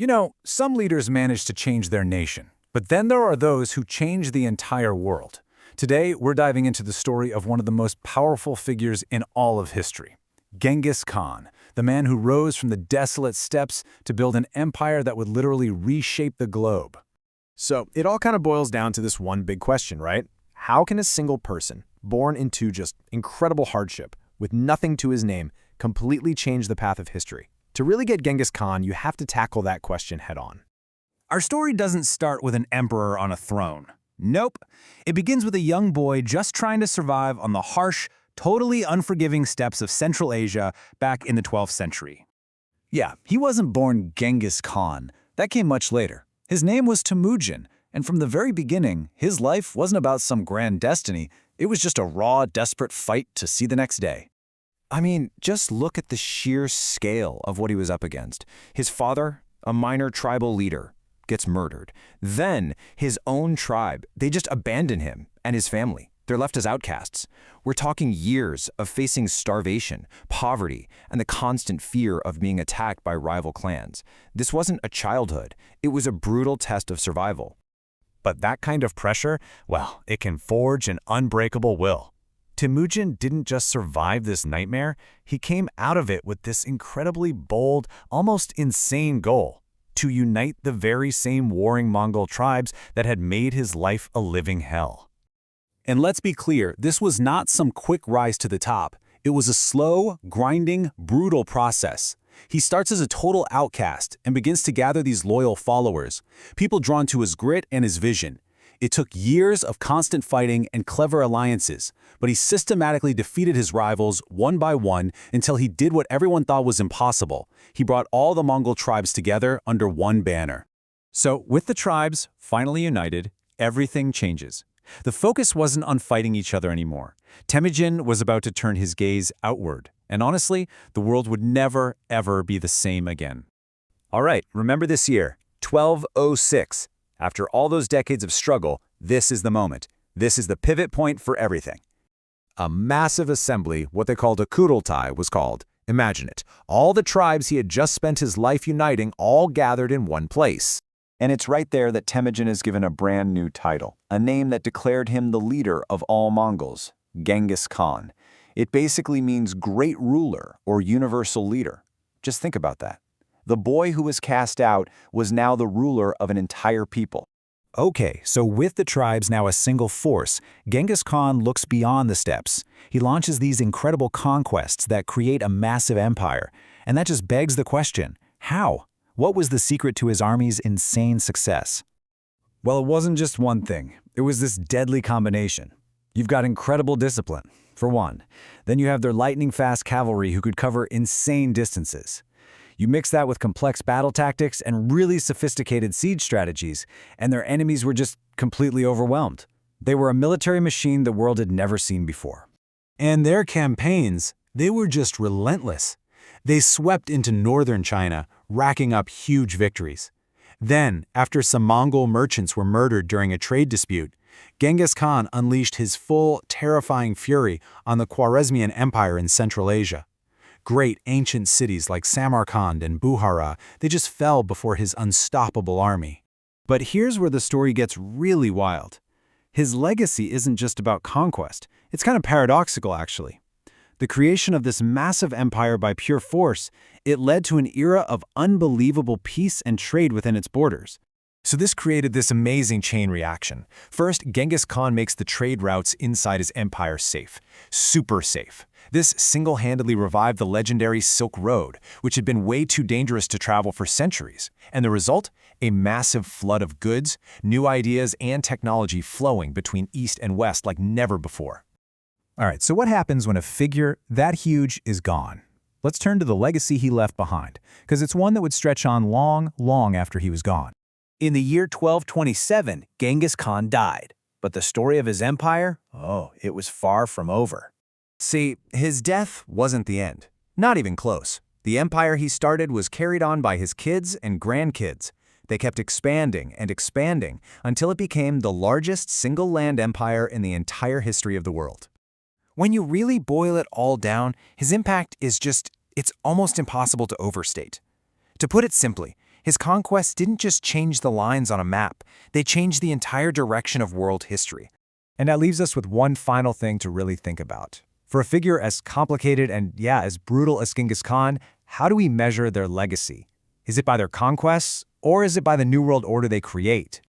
You know, some leaders manage to change their nation, but then there are those who change the entire world. Today, we're diving into the story of one of the most powerful figures in all of history, Genghis Khan, the man who rose from the desolate steppes to build an empire that would literally reshape the globe. So it all kind of boils down to this one big question, right? How can a single person, born into just incredible hardship, with nothing to his name, completely change the path of history? To really get Genghis Khan, you have to tackle that question head-on. Our story doesn't start with an emperor on a throne. Nope. It begins with a young boy just trying to survive on the harsh, totally unforgiving steppes of Central Asia back in the 12th century. Yeah, he wasn't born Genghis Khan. That came much later. His name was Temujin, and from the very beginning, his life wasn't about some grand destiny. It was just a raw, desperate fight to see the next day. I mean, just look at the sheer scale of what he was up against. His father, a minor tribal leader, gets murdered. Then his own tribe, they just abandon him and his family. They're left as outcasts. We're talking years of facing starvation, poverty, and the constant fear of being attacked by rival clans. This wasn't a childhood. It was a brutal test of survival. But that kind of pressure, well, it can forge an unbreakable will. Temujin didn't just survive this nightmare, he came out of it with this incredibly bold, almost insane goal: to unite the very same warring Mongol tribes that had made his life a living hell. And let's be clear, this was not some quick rise to the top. It was a slow, grinding, brutal process. He starts as a total outcast and begins to gather these loyal followers, people drawn to his grit and his vision. It took years of constant fighting and clever alliances, but he systematically defeated his rivals one by one until he did what everyone thought was impossible. He brought all the Mongol tribes together under one banner. So, with the tribes finally united, everything changes. The focus wasn't on fighting each other anymore. Temujin was about to turn his gaze outward, and honestly, the world would never, ever be the same again. All right, remember this year, 1206. After all those decades of struggle, this is the moment. This is the pivot point for everything. A massive assembly, what they called a Kurultai, was called. Imagine it. All the tribes he had just spent his life uniting all gathered in one place. And it's right there that Temujin is given a brand new title, a name that declared him the leader of all Mongols, Genghis Khan. It basically means great ruler or universal leader. Just think about that. The boy who was cast out was now the ruler of an entire people. Okay, so with the tribes now a single force, Genghis Khan looks beyond the steppes. He launches these incredible conquests that create a massive empire. And that just begs the question, how? What was the secret to his army's insane success? Well, it wasn't just one thing. It was this deadly combination. You've got incredible discipline, for one. Then you have their lightning-fast cavalry who could cover insane distances. You mix that with complex battle tactics and really sophisticated siege strategies, and their enemies were just completely overwhelmed. They were a military machine the world had never seen before. And their campaigns, they were just relentless. They swept into northern China, racking up huge victories. Then, after some Mongol merchants were murdered during a trade dispute, Genghis Khan unleashed his full, terrifying fury on the Khwarazmian Empire in Central Asia. Great ancient cities like Samarkand and Bukhara, they just fell before his unstoppable army. But here's where the story gets really wild. His legacy isn't just about conquest. It's kind of paradoxical, actually. The creation of this massive empire by pure force, it led to an era of unbelievable peace and trade within its borders. So this created this amazing chain reaction. First, Genghis Khan makes the trade routes inside his empire safe. Super safe. This single-handedly revived the legendary Silk Road, which had been way too dangerous to travel for centuries. And the result? A massive flood of goods, new ideas, and technology flowing between East and West like never before. All right, so what happens when a figure that huge is gone? Let's turn to the legacy he left behind, because it's one that would stretch on long, long after he was gone. In the year 1227, Genghis Khan died, but the story of his empire, it was far from over. See, his death wasn't the end. Not even close. The empire he started was carried on by his kids and grandkids. They kept expanding and expanding until it became the largest single land empire in the entire history of the world. When you really boil it all down, his impact is it's almost impossible to overstate. To put it simply, His conquests didn't just change the lines on a map, they changed the entire direction of world history. And that leaves us with one final thing to really think about. For a figure as complicated and, as brutal as Genghis Khan, how do we measure their legacy? Is it by their conquests, or is it by the New World Order they create?